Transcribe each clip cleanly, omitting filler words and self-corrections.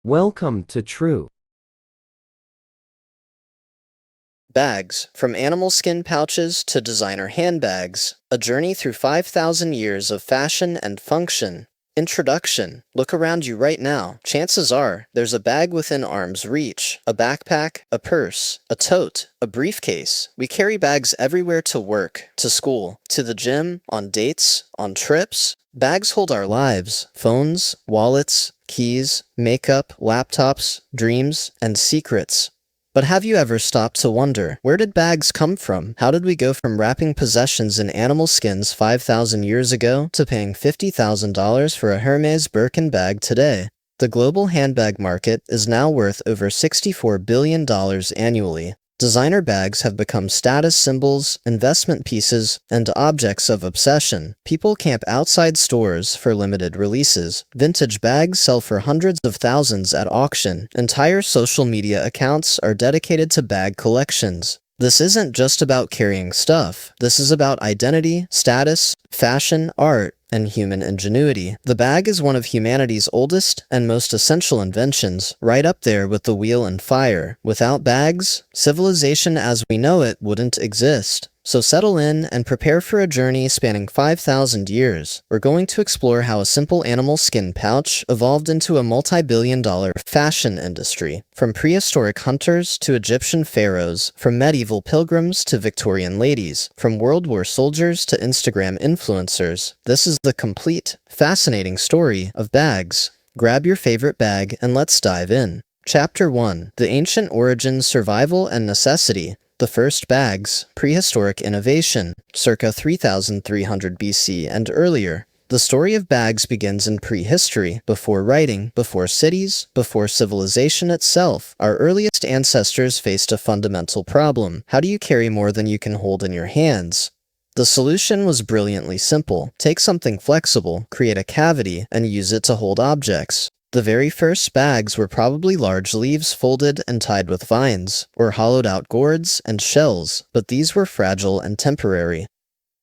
Welcome to True. Bags, from animal skin pouches to designer handbags, a journey through 5,000 years of fashion and function. Introduction. Look around you right now. Chances are, there's a bag within arm's reach. A backpack, a purse, a tote, a briefcase. We carry bags everywhere to work, to school, to the gym, on dates, on trips. Bags hold our lives. Phones, wallets, keys, makeup, laptops, dreams, and secrets. But have you ever stopped to wonder, where did bags come from? How did we go from wrapping possessions in animal skins 5,000 years ago to paying $50,000 for a Hermes Birkin bag today? The global handbag market is now worth over $64 billion annually. Designer bags have become status symbols, investment pieces, and objects of obsession. People camp outside stores for limited releases. Vintage bags sell for hundreds of thousands at auction. Entire social media accounts are dedicated to bag collections. This isn't just about carrying stuff. This is about identity, status, fashion, art, and human ingenuity. The bag is one of humanity's oldest and most essential inventions, right up there with the wheel and fire. Without bags, civilization as we know it wouldn't exist. So settle in and prepare for a journey spanning 5,000 years. We're going to explore how a simple animal skin pouch evolved into a multi-billion-dollar fashion industry. From prehistoric hunters to Egyptian pharaohs, from medieval pilgrims to Victorian ladies, from World War soldiers to Instagram influencers, this is the complete, fascinating story of bags. Grab your favorite bag and let's dive in. Chapter 1. The Ancient Origins, Survival, and Necessity. The first bags, prehistoric innovation, circa 3,300 BC and earlier. The story of bags begins in prehistory, before writing, before cities, before civilization itself. Our earliest ancestors faced a fundamental problem. How do you carry more than you can hold in your hands? The solution was brilliantly simple. Take something flexible, create a cavity, and use it to hold objects. The very first bags were probably large leaves folded and tied with vines, or hollowed-out gourds and shells, but these were fragile and temporary.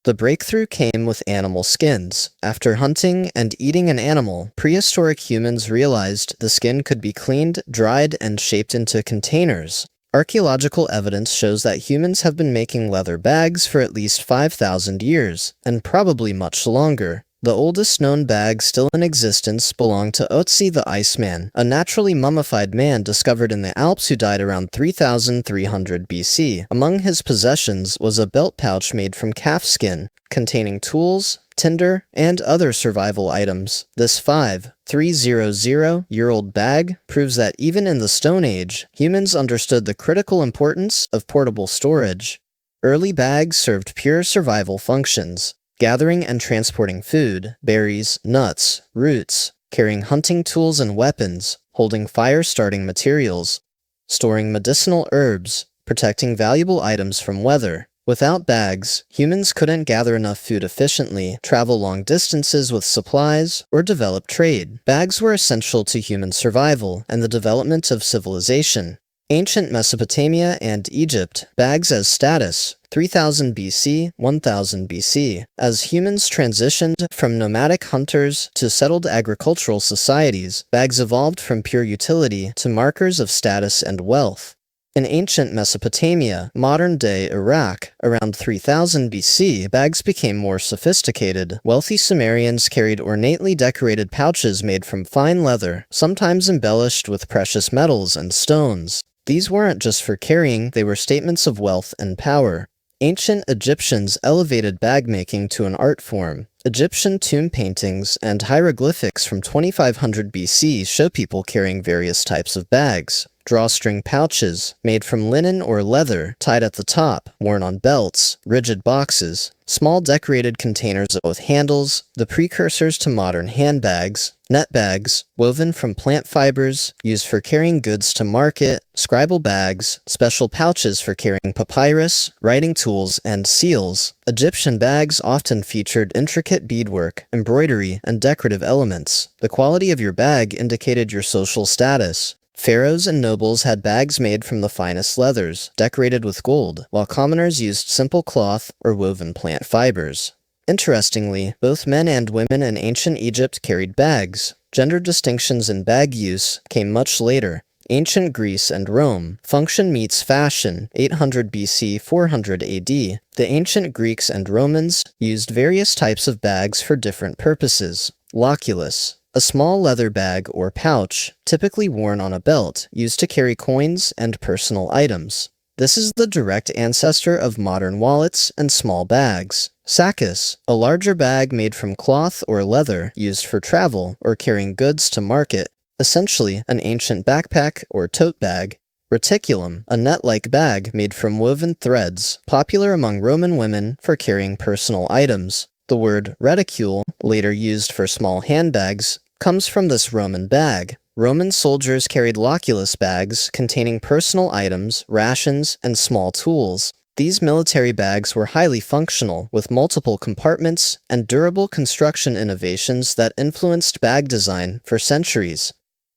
The breakthrough came with animal skins. After hunting and eating an animal, prehistoric humans realized the skin could be cleaned, dried, and shaped into containers. Archaeological evidence shows that humans have been making leather bags for at least 5,000 years, and probably much longer. The oldest known bag still in existence belonged to Otzi the Iceman, a naturally mummified man discovered in the Alps who died around 3,300 BC. Among his possessions was a belt pouch made from calf skin, containing tools, tinder, and other survival items. This 5,300-year-old bag proves that even in the Stone Age, humans understood the critical importance of portable storage. Early bags served pure survival functions. Gathering and transporting food, berries, nuts, roots, carrying hunting tools and weapons, holding fire-starting materials, storing medicinal herbs, protecting valuable items from weather. Without bags, humans couldn't gather enough food efficiently, travel long distances with supplies, or develop trade. Bags were essential to human survival and the development of civilization. Ancient Mesopotamia and Egypt, bags as status, 3000 BC, 1000 BC. As humans transitioned from nomadic hunters to settled agricultural societies, bags evolved from pure utility to markers of status and wealth. In ancient Mesopotamia, modern-day Iraq, around 3000 BC, bags became more sophisticated. Wealthy Sumerians carried ornately decorated pouches made from fine leather, sometimes embellished with precious metals and stones. These weren't just for carrying, they were statements of wealth and power. Ancient Egyptians elevated bag-making to an art form. Egyptian tomb paintings and hieroglyphics from 2500 BC show people carrying various types of bags. Drawstring pouches, made from linen or leather, tied at the top, worn on belts, rigid boxes, small decorated containers with handles, the precursors to modern handbags, net bags, woven from plant fibers, used for carrying goods to market, scribal bags, special pouches for carrying papyrus, writing tools, and seals. Egyptian bags often featured intricate beadwork, embroidery, and decorative elements. The quality of your bag indicated your social status. Pharaohs and nobles had bags made from the finest leathers, decorated with gold, while commoners used simple cloth or woven plant fibers. Interestingly, both men and women in ancient Egypt carried bags. Gender distinctions in bag use came much later. Ancient Greece and Rome. Function meets fashion, 800 BC, 400 AD. The ancient Greeks and Romans used various types of bags for different purposes. Loculus. A small leather bag or pouch, typically worn on a belt, used to carry coins and personal items. This is the direct ancestor of modern wallets and small bags. Saccus, a larger bag made from cloth or leather used for travel or carrying goods to market, essentially an ancient backpack or tote bag. Reticulum, a net-like bag made from woven threads, popular among Roman women for carrying personal items. The word reticule, later used for small handbags, comes from this Roman bag. Roman soldiers carried loculus bags containing personal items, rations, and small tools. These military bags were highly functional, with multiple compartments and durable construction innovations that influenced bag design for centuries.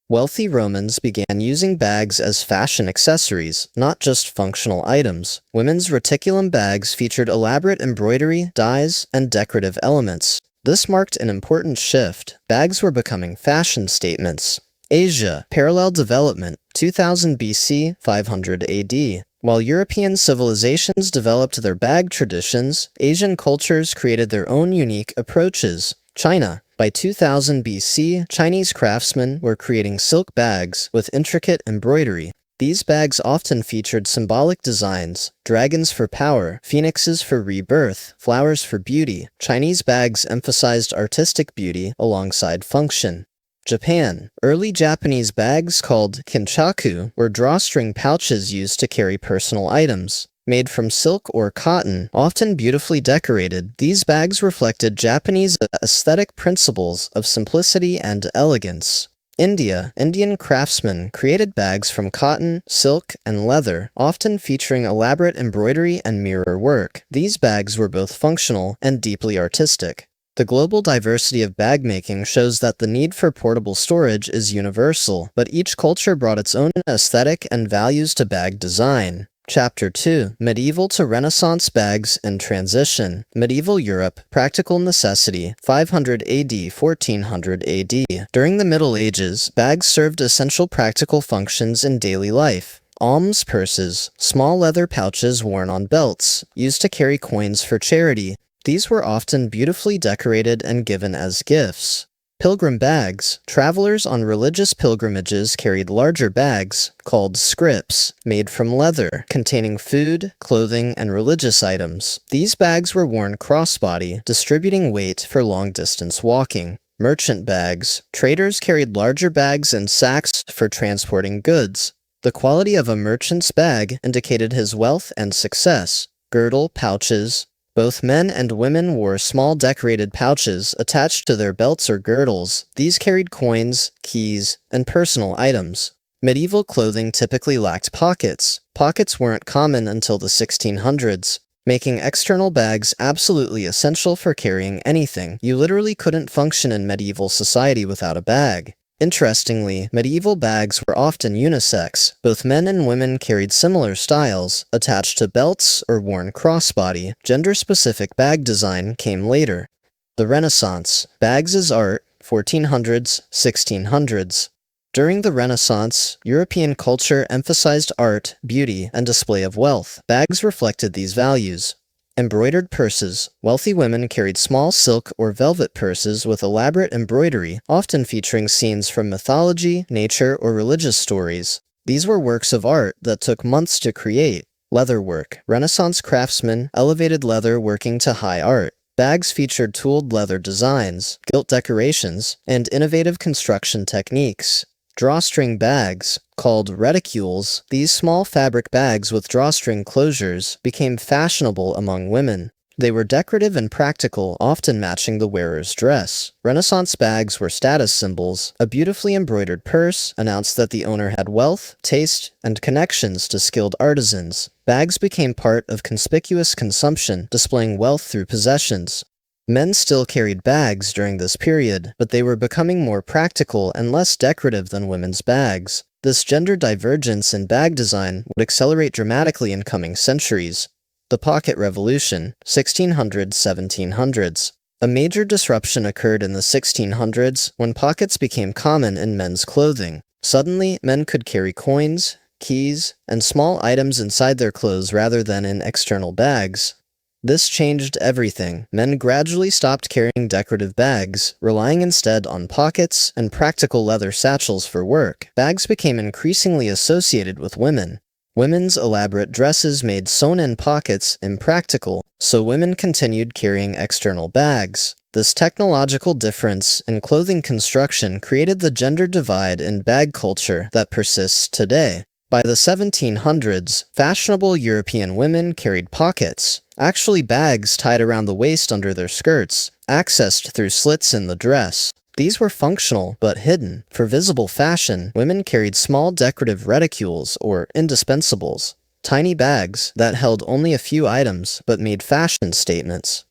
Wealthy Romans began using bags as fashion accessories, not just functional items. Women's reticulum bags featured elaborate embroidery, dyes, and decorative elements. This marked an important shift. Bags were becoming fashion statements. Asia, parallel development, 2000 BC, 500 AD. While European civilizations developed their bag traditions, Asian cultures created their own unique approaches. China. By 2000 BC, Chinese craftsmen were creating silk bags with intricate embroidery. These bags often featured symbolic designs: dragons for power, phoenixes for rebirth, flowers for beauty. Chinese bags emphasized artistic beauty alongside function. Japan. Early Japanese bags called kinchaku were drawstring pouches used to carry personal items. Made from silk or cotton, often beautifully decorated, these bags reflected Japanese aesthetic principles of simplicity and elegance. India. Indian craftsmen created bags from cotton, silk, and leather, often featuring elaborate embroidery and mirror work. These bags were both functional and deeply artistic. The global diversity of bag making shows that the need for portable storage is universal, but each culture brought its own aesthetic and values to bag design. Chapter 2. Medieval to Renaissance bags in transition. Medieval Europe, practical necessity, 500 AD, 1400 AD. During the Middle Ages, bags served essential practical functions in daily life. Alms purses, small leather pouches worn on belts, used to carry coins for charity. These were often beautifully decorated and given as gifts. Pilgrim bags. Travelers on religious pilgrimages carried larger bags, called scrips, made from leather, containing food, clothing, and religious items. These bags were worn crossbody, distributing weight for long-distance walking. Merchant bags. Traders carried larger bags and sacks for transporting goods. The quality of a merchant's bag indicated his wealth and success. Girdle, pouches. Both men and women wore small decorated pouches attached to their belts or girdles. These carried coins, keys, and personal items. Medieval clothing typically lacked pockets. Pockets weren't common until the 1600s, making external bags absolutely essential for carrying anything. You literally couldn't function in medieval society without a bag. Interestingly, medieval bags were often unisex. Both men and women carried similar styles, attached to belts or worn crossbody. Gender-specific bag design came later. The Renaissance. Bags as art, 1400s, 1600s. During the Renaissance, European culture emphasized art, beauty, and display of wealth. Bags reflected these values. Embroidered purses. Wealthy women carried small silk or velvet purses with elaborate embroidery, often featuring scenes from mythology, nature, or religious stories. These were works of art that took months to create. Leatherwork. Renaissance craftsmen elevated leather working to high art. Bags featured tooled leather designs, gilt decorations, and innovative construction techniques. Drawstring bags, called reticules, these small fabric bags with drawstring closures, became fashionable among women. They were decorative and practical, often matching the wearer's dress. Renaissance bags were status symbols. A beautifully embroidered purse announced that the owner had wealth, taste, and connections to skilled artisans. Bags became part of conspicuous consumption, displaying wealth through possessions. Men still carried bags during this period, but they were becoming more practical and less decorative than women's bags. This gender divergence in bag design would accelerate dramatically in coming centuries. The Pocket Revolution, 1600s, 1700s. A major disruption occurred in the 1600s when pockets became common in men's clothing. Suddenly, men could carry coins, keys, and small items inside their clothes rather than in external bags. This changed everything. Men gradually stopped carrying decorative bags, relying instead on pockets and practical leather satchels for work. Bags became increasingly associated with women. Women's elaborate dresses made sewn-in pockets impractical, so women continued carrying external bags. This technological difference in clothing construction created the gender divide in bag culture that persists today. By the 1700s, fashionable European women carried pockets, actually bags tied around the waist under their skirts, accessed through slits in the dress. These were functional but hidden. For visible fashion, women carried small decorative reticules or indispensables, tiny bags that held only a few items but made fashion statements.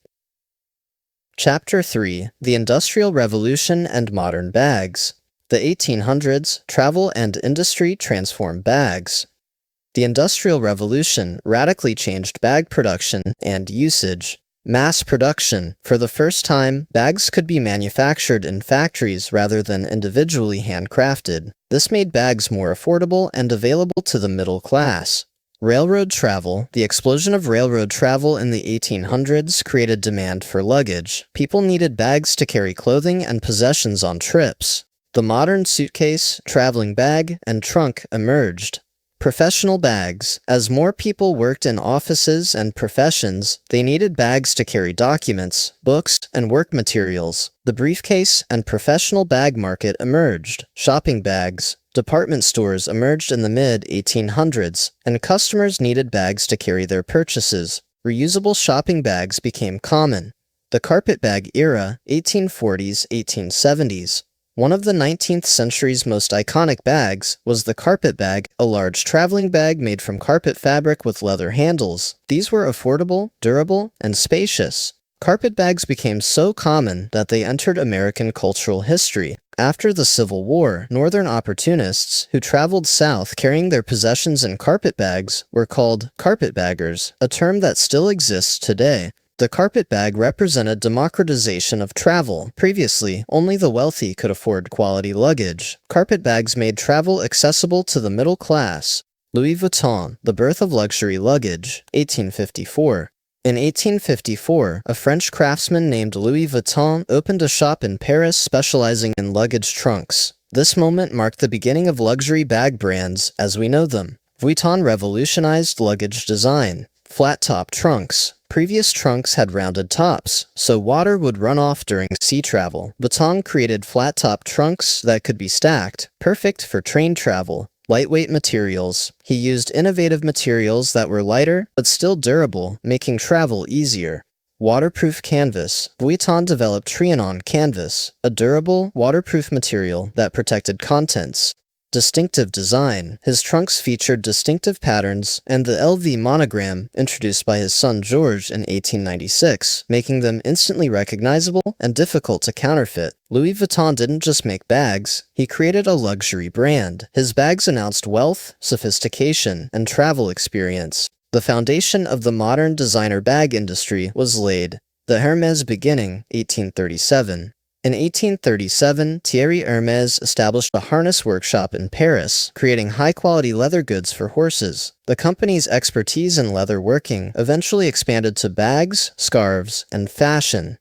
Chapter 3: The Industrial Revolution and Modern Bags. The 1800s, travel and industry transformed bags. The Industrial Revolution radically changed bag production and usage. Mass production. For the first time, bags could be manufactured in factories rather than individually handcrafted. This made bags more affordable and available to the middle class. Railroad travel. The explosion of railroad travel in the 1800s created demand for luggage. People needed bags to carry clothing and possessions on trips. The modern suitcase, traveling bag, and trunk emerged. Professional bags. As more people worked in offices and professions, they needed bags to carry documents, books, and work materials. The briefcase and professional bag market emerged. Shopping bags. Department stores emerged in the mid-1800s, and customers needed bags to carry their purchases. Reusable shopping bags became common. The carpetbag era, 1840s-1870s. One of the 19th century's most iconic bags was the carpetbag, a large traveling bag made from carpet fabric with leather handles. These were affordable, durable, and spacious. Carpetbags became so common that they entered American cultural history. After the Civil War, Northern opportunists who traveled south carrying their possessions in carpetbags were called carpetbaggers, a term that still exists today. The carpetbag represented democratization of travel. Previously, only the wealthy could afford quality luggage. Carpetbags made travel accessible to the middle class. Louis Vuitton, the birth of luxury luggage, 1854. In 1854, a French craftsman named Louis Vuitton opened a shop in Paris specializing in luggage trunks. This moment marked the beginning of luxury bag brands as we know them. Vuitton revolutionized luggage design. Flat-top trunks. Previous trunks had rounded tops, so water would run off during sea travel. Vuitton created flat-top trunks that could be stacked, perfect for train travel. Lightweight materials. He used innovative materials that were lighter but still durable, making travel easier. Waterproof canvas. Vuitton developed Trianon canvas, a durable, waterproof material that protected contents. Distinctive design. His trunks featured distinctive patterns and the LV monogram introduced by his son George in 1896, making them instantly recognizable and difficult to counterfeit. Louis Vuitton didn't just make bags, he created a luxury brand. His bags announced wealth, sophistication, and travel experience. The foundation of the modern designer bag industry was laid. The Hermès beginning, 1837. In 1837, Thierry Hermès established a harness workshop in Paris, creating high-quality leather goods for horses. The company's expertise in leather working eventually expanded to bags, scarves, and fashion.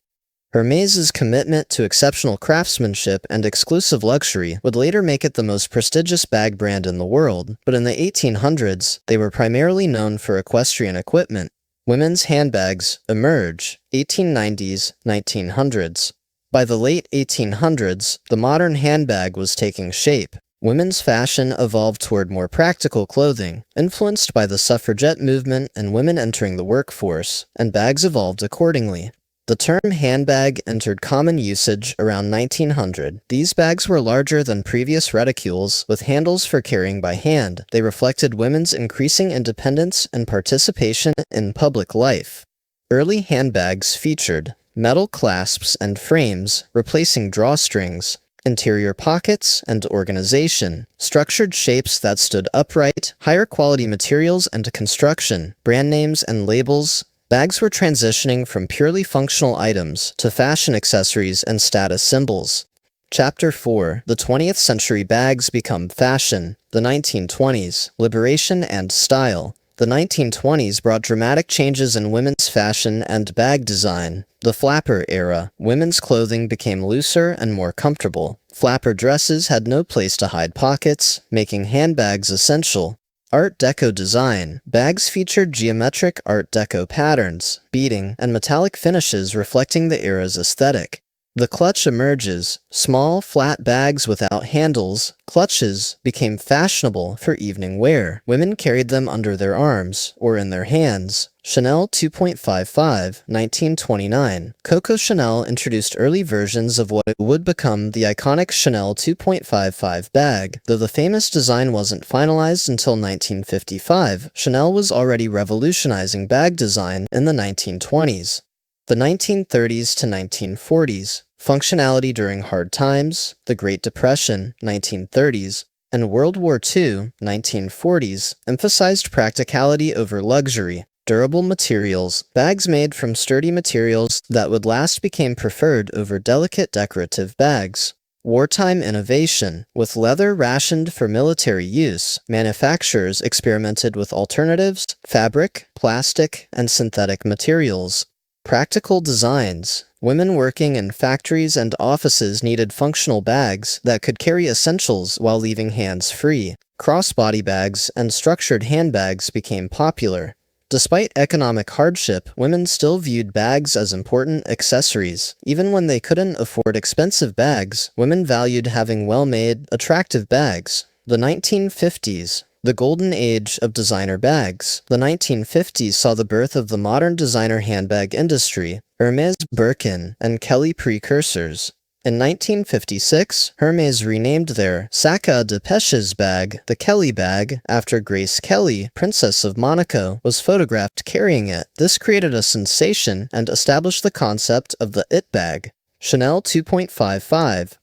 Hermès's commitment to exceptional craftsmanship and exclusive luxury would later make it the most prestigious bag brand in the world, but in the 1800s, they were primarily known for equestrian equipment. Women's handbags emerge, 1890s, 1900s. By the late 1800s, the modern handbag was taking shape. Women's fashion evolved toward more practical clothing, influenced by the suffragette movement and women entering the workforce, and bags evolved accordingly. The term handbag entered common usage around 1900. These bags were larger than previous reticules, with handles for carrying by hand. They reflected women's increasing independence and participation in public life. Early handbags featured metal clasps and frames, replacing drawstrings, interior pockets and organization, structured shapes that stood upright, higher quality materials and construction, brand names and labels, Bags were transitioning from purely functional items to fashion accessories and status symbols. Chapter 4. The 20th Century Bags Become Fashion. The 1920s. Liberation and Style. The 1920s brought dramatic changes in women's fashion and bag design. The flapper era. Women's clothing became looser and more comfortable. Flapper dresses had no place to hide pockets, making handbags essential. Art Deco design. Bags featured geometric Art Deco patterns, beading, and metallic finishes reflecting the era's aesthetic. The clutch emerges. Small, flat bags without handles, clutches, became fashionable for evening wear. Women carried them under their arms or in their hands. Chanel 2.55, 1929. Coco Chanel introduced early versions of what would become the iconic Chanel 2.55 bag. Though the famous design wasn't finalized until 1955, Chanel was already revolutionizing bag design in the 1920s. The 1930s to 1940s. Functionality during hard times, the Great Depression, 1930s, and World War II, 1940s, emphasized practicality over luxury. Durable materials. Bags made from sturdy materials that would last became preferred over delicate decorative bags. Wartime innovation. With leather rationed for military use, manufacturers experimented with alternatives, fabric, plastic, and synthetic materials. Practical designs. Women working in factories and offices needed functional bags that could carry essentials while leaving hands free. Crossbody bags and structured handbags became popular. Despite economic hardship, women still viewed bags as important accessories. Even when they couldn't afford expensive bags, women valued having well-made, attractive bags. The 1950s. The golden age of designer bags. The 1950s saw the birth of the modern designer handbag industry, Hermès, Birkin, and Kelly precursors. In 1956, Hermès renamed their Sac à Dépêches bag the Kelly bag after Grace Kelly, Princess of Monaco, was photographed carrying it. This created a sensation and established the concept of the it bag. Chanel 2.55,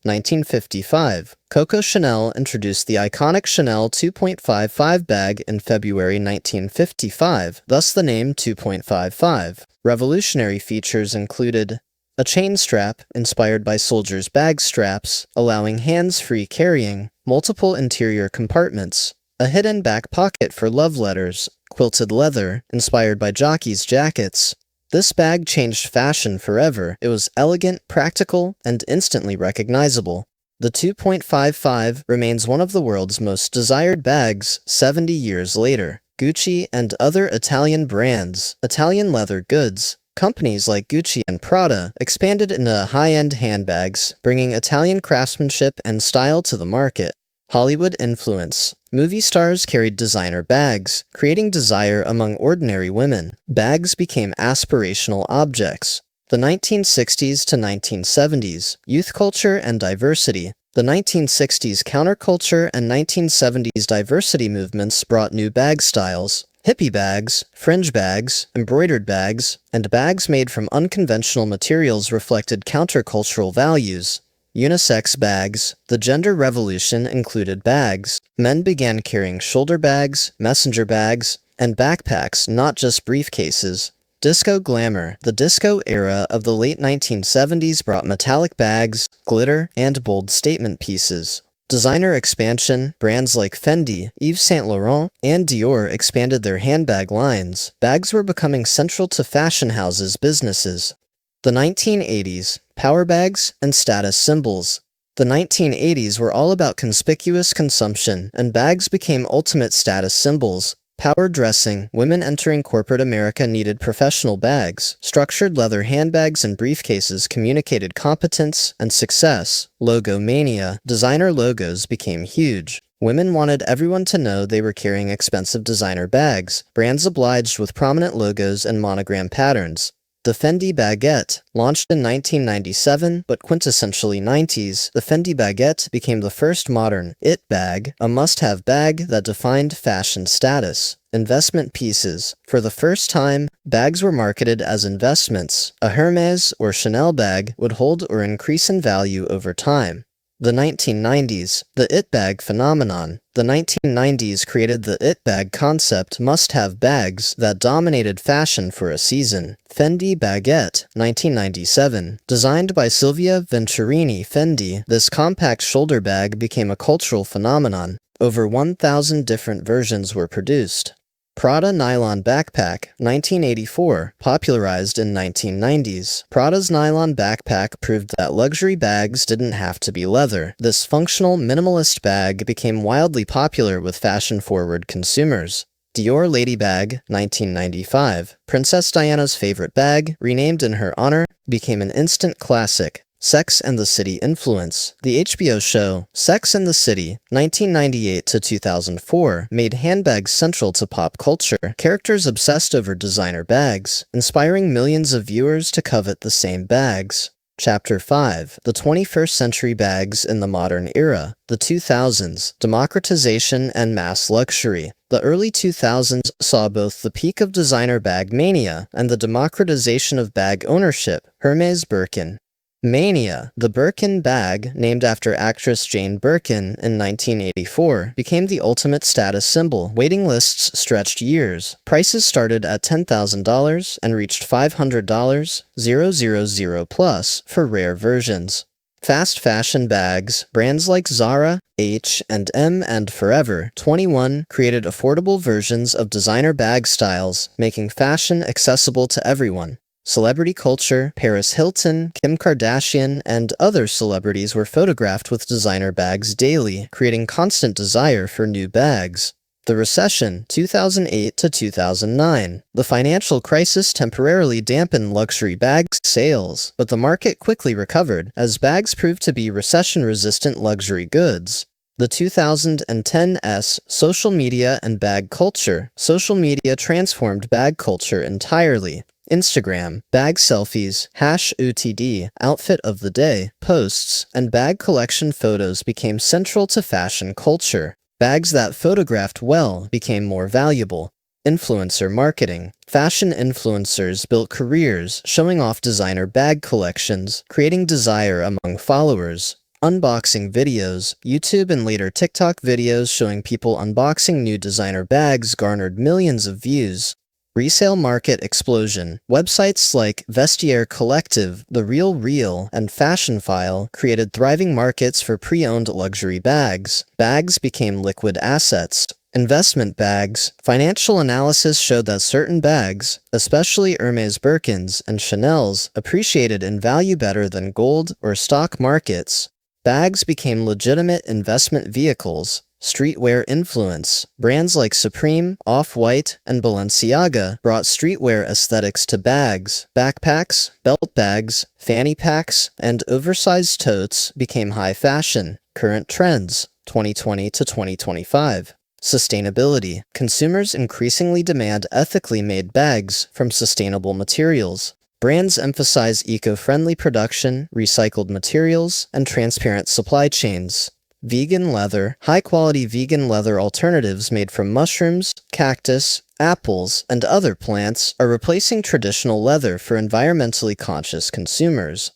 1955. Coco Chanel introduced the iconic Chanel 2.55 bag in February 1955, thus the name 2.55. Revolutionary features included a chain strap, inspired by soldiers' bag straps, allowing hands-free carrying, multiple interior compartments, a hidden back pocket for love letters, quilted leather, inspired by jockeys' jackets. This bag changed fashion forever. It was elegant, practical, and instantly recognizable. The 2.55 remains one of the world's most desired bags 70 years later. Gucci and other Italian brands. Italian leather goods. Companies like Gucci and Prada expanded into high-end handbags, bringing Italian craftsmanship and style to the market. Hollywood influence. Movie stars carried designer bags, creating desire among ordinary women. Bags became aspirational objects. The 1960s to 1970s. Youth culture and diversity. The 1960s counterculture and 1970s diversity movements brought new bag styles. Hippie bags, fringe bags, embroidered bags, and bags made from unconventional materials reflected countercultural values. Unisex bags. The gender revolution included bags. Men began carrying shoulder bags, messenger bags, and backpacks, not just briefcases. Disco glamour. The disco era of the late 1970s brought metallic bags, glitter, and bold statement pieces. Designer expansion. Brands like Fendi, Yves Saint Laurent, and Dior expanded their handbag lines. Bags were becoming central to fashion houses' businesses. The 1980s. Power bags and status symbols. The 1980s were all about conspicuous consumption, and bags became ultimate status symbols. Power dressing. Women entering corporate America needed professional bags. Structured leather handbags and briefcases communicated competence and success. Logo mania. Designer logos became huge. Women wanted everyone to know they were carrying expensive designer bags. Brands obliged with prominent logos and monogram patterns. The Fendi Baguette. Launched in 1997, but quintessentially 90s, the Fendi Baguette became the first modern it bag, a must-have bag that defined fashion status. Investment pieces. For the first time, bags were marketed as investments. A Hermès or Chanel bag would hold or increase in value over time. The 1990s, the it bag phenomenon. The 1990s created the it bag concept must-have bags that dominated fashion for a season. Fendi Baguette, 1997. Designed by Silvia Venturini Fendi, this compact shoulder bag became a cultural phenomenon. Over 1,000 different versions were produced. Prada Nylon Backpack, 1984, popularized in 1990s. Prada's nylon backpack proved that luxury bags didn't have to be leather. This functional, minimalist bag became wildly popular with fashion-forward consumers. Dior Lady Bag, 1995. Princess Diana's favorite bag, renamed in her honor, became an instant classic. Sex and the City influence. The HBO show Sex and the City, 1998 to 2004, made handbags central to pop culture. Characters obsessed over designer bags, inspiring millions of viewers to covet the same bags. Chapter 5. The 21st Century Bags in the Modern Era. The 2000s. Democratization and Mass Luxury. The early 2000s saw both the peak of designer bag mania and the democratization of bag ownership. Hermes Birkin. Mania. The Birkin bag, named after actress Jane Birkin in 1984, became the ultimate status symbol. Waiting lists stretched years. Prices started at $10,000 and reached $500, 000 plus, for rare versions. Fast fashion bags. Brands like Zara, H&M, and Forever 21 created affordable versions of designer bag styles, making fashion accessible to everyone. Celebrity culture. Paris Hilton, Kim Kardashian, and other celebrities were photographed with designer bags daily, creating constant desire for new bags. The recession, 2008 to 2009. The financial crisis temporarily dampened luxury bag sales, but the market quickly recovered, as bags proved to be recession-resistant luxury goods. The 2010s social media and bag culture. Social media transformed bag culture entirely. Instagram, bag selfies, #UTD, outfit of the day, posts, and bag collection photos became central to fashion culture. Bags that photographed well became more valuable. Influencer marketing. Fashion influencers built careers showing off designer bag collections, creating desire among followers. Unboxing videos. YouTube and later TikTok videos showing people unboxing new designer bags garnered millions of views. Resale market explosion. Websites like Vestiaire Collective, The Real Real, and Fashion File created thriving markets for pre-owned luxury bags. Bags became liquid assets. Investment bags. Financial analysis showed that certain bags, especially Hermes Birkins and Chanel's, appreciated in value better than gold or stock markets. Bags became legitimate investment vehicles. Streetwear influence. Brands like Supreme, Off-White, and Balenciaga brought streetwear aesthetics to bags. Backpacks, belt bags, fanny packs, and oversized totes became high fashion. Current trends, 2020 to 2025. Sustainability. Consumers increasingly demand ethically made bags from sustainable materials. Brands emphasize eco-friendly production, recycled materials, and transparent supply chains. Vegan leather. High-quality vegan leather alternatives made from mushrooms, cactus, apples, and other plants are replacing traditional leather for environmentally conscious consumers.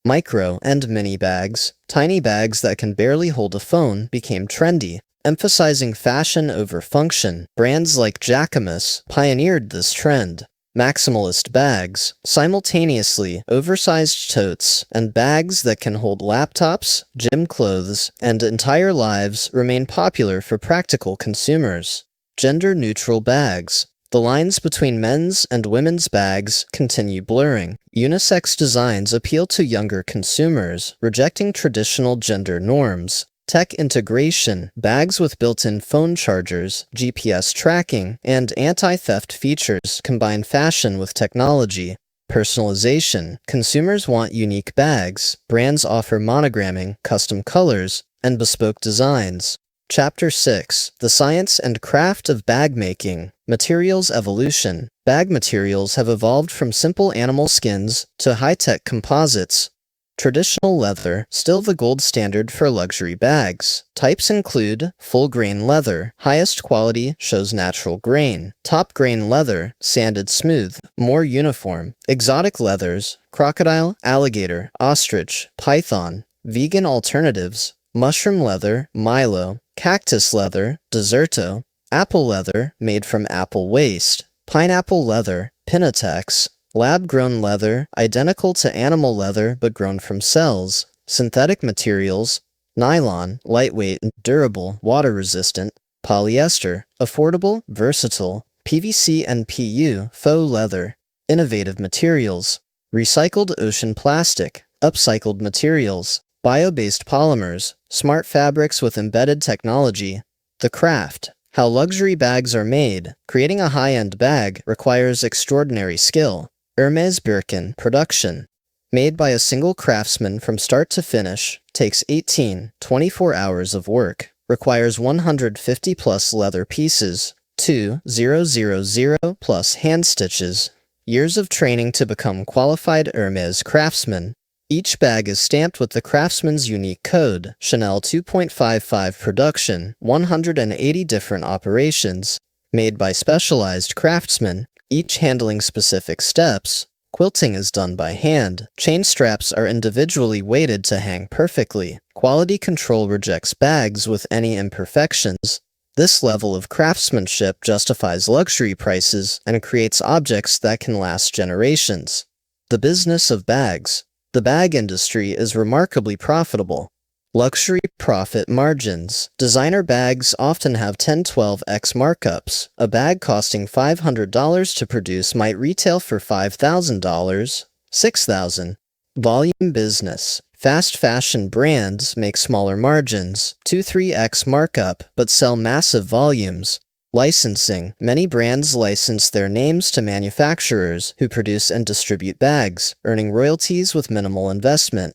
Micro and mini bags. Tiny bags that can barely hold a phone became trendy, emphasizing fashion over function. Brands like Jacquemus pioneered this trend. Maximalist bags. Simultaneously, oversized totes and bags that can hold laptops, gym clothes, and entire lives remain popular for practical consumers. Gender-neutral bags. The lines between men's and women's bags continue blurring. Unisex designs appeal to younger consumers, rejecting traditional gender norms. Tech integration. Bags with built-in phone chargers, GPS tracking, and anti-theft features combine fashion with technology. Personalization. Consumers want unique bags. Brands offer monogramming, custom colors, and bespoke designs. Chapter 6. The Science and Craft of Bag Making. Materials Evolution. Bag materials have evolved from simple animal skins to high-tech composites. Traditional leather, still the gold standard for luxury bags. Types include full-grain leather, highest quality, shows natural grain. Top-grain leather, sanded smooth, more uniform. Exotic leathers, crocodile, alligator, ostrich, python. Vegan alternatives: mushroom leather, Milo, cactus leather, Deserto, apple leather made from apple waste, pineapple leather, Pinatex, lab-grown leather identical to animal leather but grown from cells, synthetic materials, nylon, lightweight and durable, water-resistant, polyester, affordable, versatile, PVC and PU, faux leather, innovative materials, recycled ocean plastic, upcycled materials, bio-based polymers, smart fabrics with embedded technology. The craft: how luxury bags are made. Creating a high-end bag requires extraordinary skill. Hermes Birkin production. Made by a single craftsman from start to finish, takes 18-24 hours of work, requires 150 plus leather pieces, 2,000 plus hand stitches, years of training to become qualified Hermes craftsman. Each bag is stamped with the craftsman's unique code. Chanel 2.55 production, 180 different operations, made by specialized craftsmen, each handling specific steps. Quilting is done by hand. Chain straps are individually weighted to hang perfectly. Quality control rejects bags with any imperfections. This level of craftsmanship justifies luxury prices and creates objects that can last generations. The business of bags. The bag industry is remarkably profitable. Luxury profit margins. Designer bags often have 10-12x markups. A bag costing $500 to produce might retail for $5,000, $6,000. Volume business. Fast fashion brands make smaller margins, 2-3x markup, but sell massive volumes. Licensing. Many brands license their names to manufacturers who produce and distribute bags, earning royalties with minimal investment.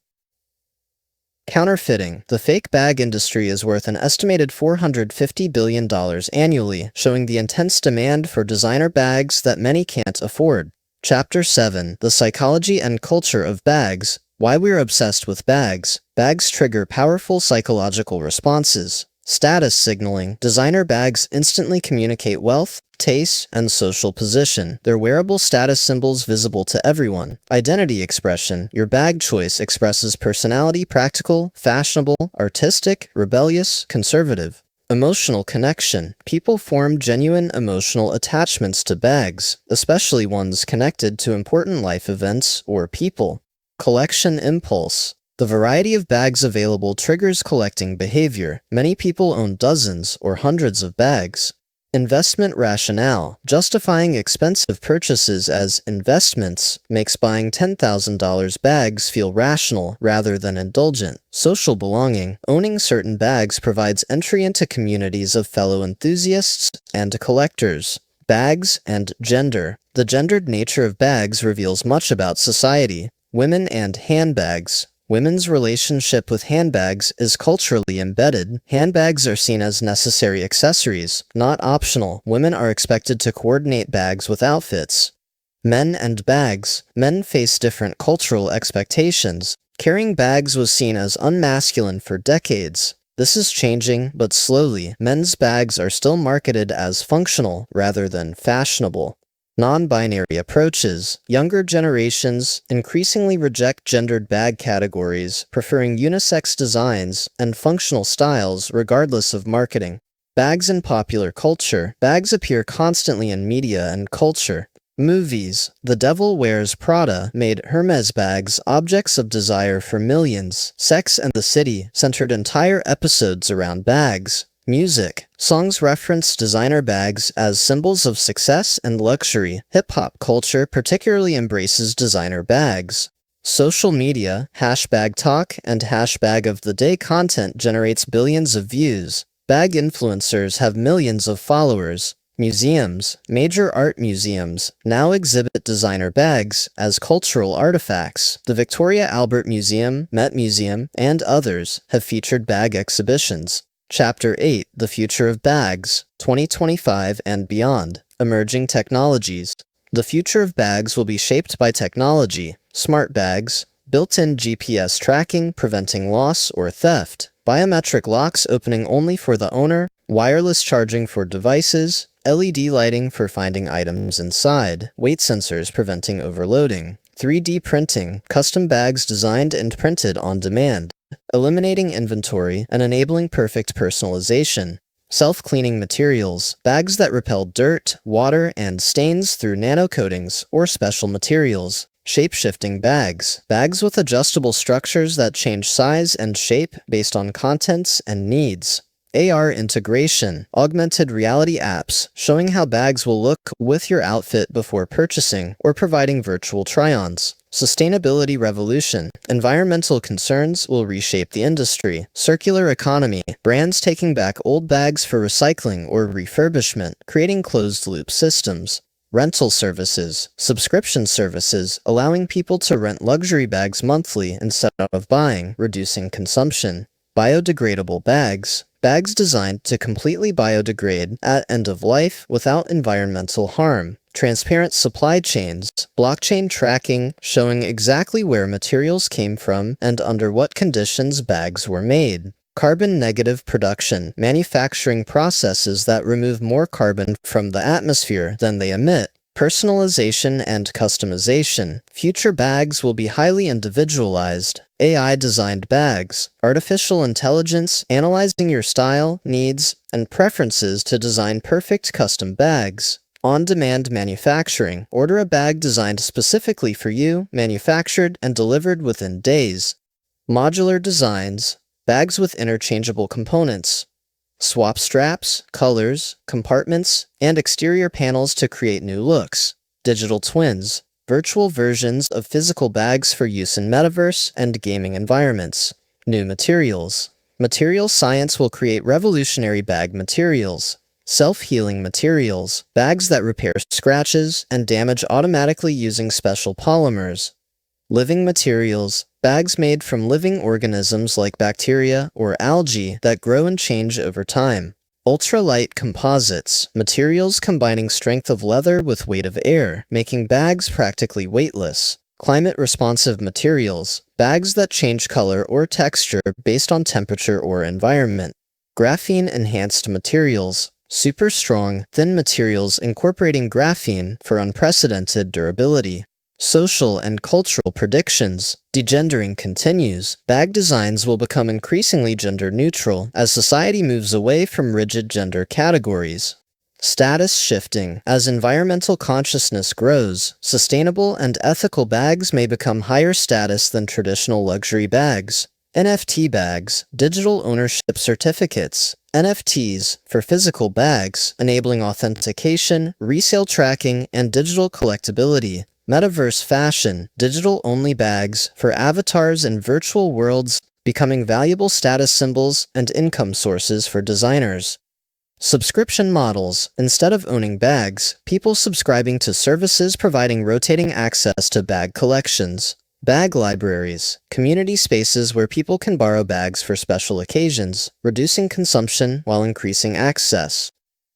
Counterfeiting. The fake bag industry is worth an estimated $450 billion annually, showing the intense demand for designer bags that many can't afford. Chapter 7. The Psychology and Culture of Bags. Why we're obsessed with bags. Bags trigger powerful psychological responses. Status signaling. Designer bags instantly communicate wealth, taste, and social position. They're wearable status symbols visible to everyone. Identity expression. Your bag choice expresses personality: practical, fashionable, artistic, rebellious, conservative. Emotional connection. People form genuine emotional attachments to bags, especially ones connected to important life events or people. Collection impulse. The variety of bags available triggers collecting behavior. Many people own dozens or hundreds of bags. Investment rationale. Justifying expensive purchases as investments makes buying $10,000 bags feel rational rather than indulgent. Social belonging. Owning certain bags provides entry into communities of fellow enthusiasts and collectors. Bags and gender. The gendered nature of bags reveals much about society. Women and handbags. Women's relationship with handbags is culturally embedded. Handbags are seen as necessary accessories, not optional. Women are expected to coordinate bags with outfits. Men and bags. Men face different cultural expectations. Carrying bags was seen as unmasculine for decades. This is changing, but slowly. Men's bags are still marketed as functional rather than fashionable. Non-binary approaches. Younger generations increasingly reject gendered bag categories, preferring unisex designs and functional styles regardless of marketing. Bags in popular culture. Bags appear constantly in media and culture. Movies. The Devil Wears Prada made Hermes bags objects of desire for millions. Sex and the City centered entire episodes around bags. Music. Songs reference designer bags as symbols of success and luxury. Hip-hop culture particularly embraces designer bags. Social media. Hashtag talk and hashtag of the day content generates billions of views. Bag influencers have millions of followers. Museums. Major art museums now exhibit designer bags as cultural artifacts. The Victoria Albert Museum, Met Museum, and others have featured bag exhibitions. Chapter 8. The Future of Bags, 2025 and Beyond. Emerging Technologies. The future of bags will be shaped by technology. Smart bags, built-in GPS tracking preventing loss or theft, biometric locks opening only for the owner, wireless charging for devices, LED lighting for finding items inside, weight sensors preventing overloading, 3D printing, custom bags designed and printed on demand. eliminating inventory and enabling perfect personalization. Self-cleaning materials, bags that repel dirt, water, and stains through nanocoatings or special materials. Shape-shifting bags, bags with adjustable structures that change size and shape based on contents and needs. AR integration, augmented reality apps, showing how bags will look with your outfit before purchasing or providing virtual try-ons. Sustainability revolution, environmental concerns will reshape the industry. Circular economy, brands taking back old bags for recycling or refurbishment, creating closed-loop systems. Rental services, subscription services, allowing people to rent luxury bags monthly instead of buying, reducing consumption. Biodegradable bags, bags designed to completely biodegrade at end of life without environmental harm. Transparent supply chains, blockchain tracking showing exactly where materials came from and under what conditions bags were made. Carbon negative production, manufacturing processes that remove more carbon from the atmosphere than they emit. Personalization and customization, future bags will be highly individualized. AI-designed bags, artificial intelligence analyzing your style, needs, and preferences to design perfect custom bags. On-demand manufacturing, order a bag designed specifically for you, manufactured and delivered within days. Modular designs, bags with interchangeable components. Swap straps, colors, compartments, and exterior panels to create new looks. Digital twins, virtual versions of physical bags for use in metaverse and gaming environments. New materials. Material science will create revolutionary bag materials. Self-healing materials, bags that repair scratches and damage automatically using special polymers. Living materials, bags made from living organisms like bacteria or algae that grow and change over time. Ultralight composites, materials combining strength of leather with weight of air, making bags practically weightless. Climate-responsive materials, bags that change color or texture based on temperature or environment. Graphene-enhanced materials, super strong, thin materials incorporating graphene for unprecedented durability. Social and cultural predictions. Degendering continues. Bag designs will become increasingly gender-neutral as society moves away from rigid gender categories. Status shifting. As environmental consciousness grows, sustainable and ethical bags may become higher status than traditional luxury bags. NFT bags, digital ownership certificates. NFTs for physical bags, enabling authentication, resale tracking, and digital collectability. Metaverse fashion, digital-only bags for avatars and virtual worlds, becoming valuable status symbols and income sources for designers. Subscription models. Instead of owning bags, people subscribing to services providing rotating access to bag collections. Bag libraries. Community spaces where people can borrow bags for special occasions, reducing consumption while increasing access.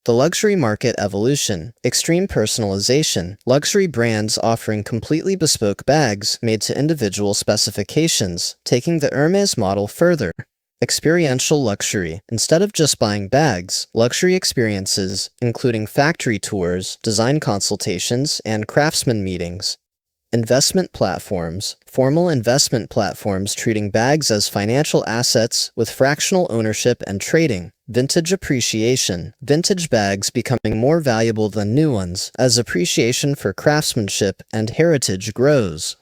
The luxury market evolution. Extreme personalization. Luxury brands offering completely bespoke bags made to individual specifications, taking the Hermes model further. Experiential luxury. Instead of just buying bags, luxury experiences, including factory tours, design consultations, and craftsman meetings. Investment platforms. Formal investment platforms treating bags as financial assets with fractional ownership and trading. Vintage appreciation. Vintage bags becoming more valuable than new ones as appreciation for craftsmanship and heritage grows.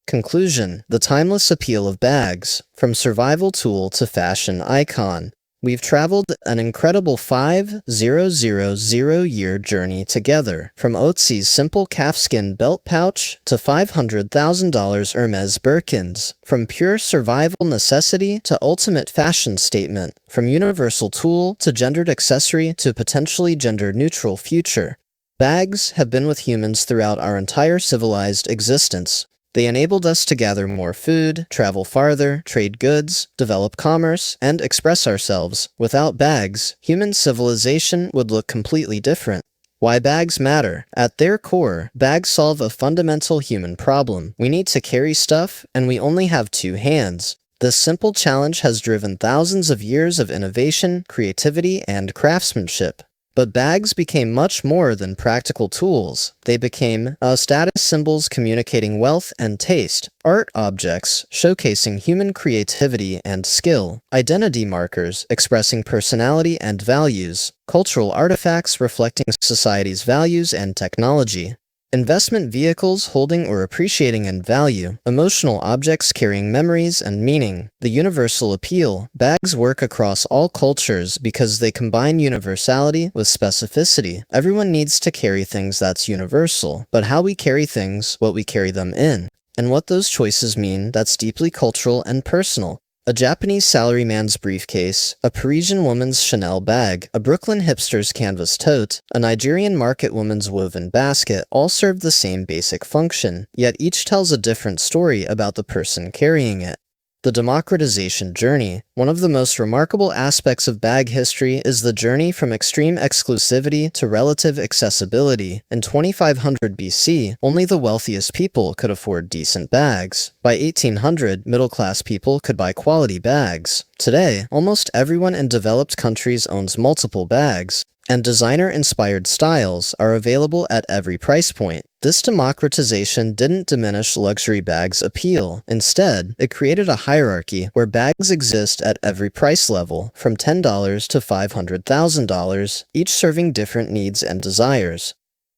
Conclusion. The timeless appeal of bags. From survival tool to fashion icon. We've traveled an incredible 5,000-year journey together, from Otzi's simple calfskin belt pouch to $500,000 Hermes Birkins, from pure survival necessity to ultimate fashion statement, from universal tool to gendered accessory to potentially gender-neutral future. Bags have been with humans throughout our entire civilized existence. They enabled us to gather more food, travel farther, trade goods, develop commerce, and express ourselves. Without bags, human civilization would look completely different. Why bags matter. At their core, bags solve a fundamental human problem. We need to carry stuff, and we only have two hands. This simple challenge has driven thousands of years of innovation, creativity, and craftsmanship. But bags became much more than practical tools. They became status symbols communicating wealth and taste, art objects showcasing human creativity and skill, identity markers expressing personality and values, cultural artifacts reflecting society's values and technology. Investment vehicles holding or appreciating in value, emotional objects carrying memories and meaning. The universal appeal. Bags work across all cultures because they combine universality with specificity. Everyone needs to carry things that's universal, but how we carry things, what we carry them in, and what those choices mean, that's deeply cultural and personal. A Japanese salaryman's briefcase, a Parisian woman's Chanel bag, a Brooklyn hipster's canvas tote, a Nigerian market woman's woven basket all serve the same basic function, yet each tells a different story about the person carrying it. The democratization journey. One of the most remarkable aspects of bag history is the journey from extreme exclusivity to relative accessibility. In 2500 BC, only the wealthiest people could afford decent bags. By 1800, middle-class people could buy quality bags. Today, almost everyone in developed countries owns multiple bags, and designer-inspired styles are available at every price point. This democratization didn't diminish luxury bags' appeal. Instead, it created a hierarchy where bags exist at every price level, from $10 to $500,000, each serving different needs and desires.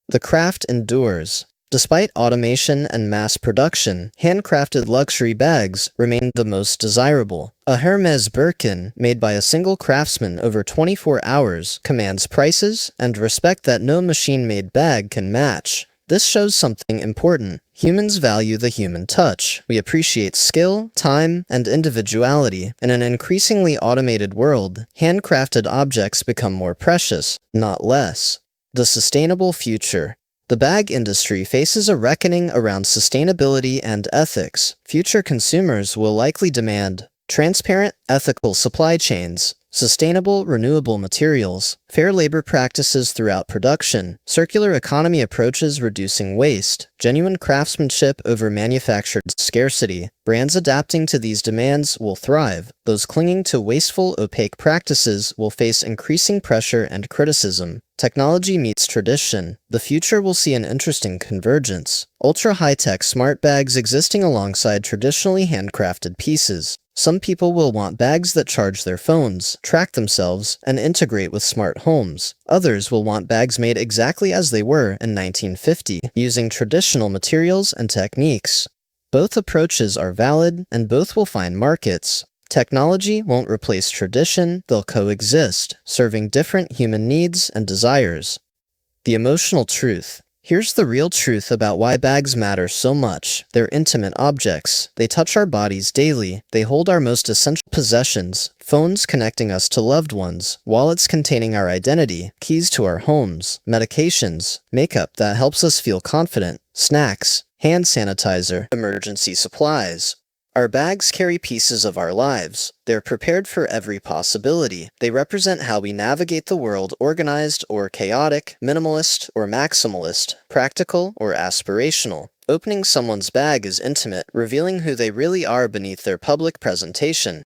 The craft endures. Despite automation and mass production, handcrafted luxury bags remain the most desirable. A Hermes Birkin, made by a single craftsman over 24 hours, commands prices and respect that no machine-made bag can match. This shows something important. Humans value the human touch. We appreciate skill, time, and individuality. In an increasingly automated world, handcrafted objects become more precious, not less. The sustainable future. The bag industry faces a reckoning around sustainability and ethics. Future consumers will likely demand transparent, ethical supply chains, sustainable, renewable materials, fair labor practices throughout production, circular economy approaches reducing waste, genuine craftsmanship over manufactured scarcity. Brands adapting to these demands will thrive. Those clinging to wasteful, opaque practices will face increasing pressure and criticism. Technology meets tradition. The future will see an interesting convergence. Ultra-high-tech smart bags existing alongside traditionally handcrafted pieces. Some people will want bags that charge their phones, track themselves, and integrate with smart homes. Others will want bags made exactly as they were in 1950, using traditional materials and techniques. Both approaches are valid, and both will find markets. Technology won't replace tradition, they'll coexist, serving different human needs and desires. The emotional truth. Here's the real truth about why bags matter so much. They're intimate objects. They touch our bodies daily. They hold our most essential possessions, phones connecting us to loved ones, wallets containing our identity, keys to our homes, medications, makeup that helps us feel confident, snacks, hand sanitizer, emergency supplies. Our bags carry pieces of our lives. They're prepared for every possibility. They represent how we navigate the world, organized or chaotic, minimalist or maximalist, practical or aspirational. Opening someone's bag is intimate, revealing who they really are beneath their public presentation.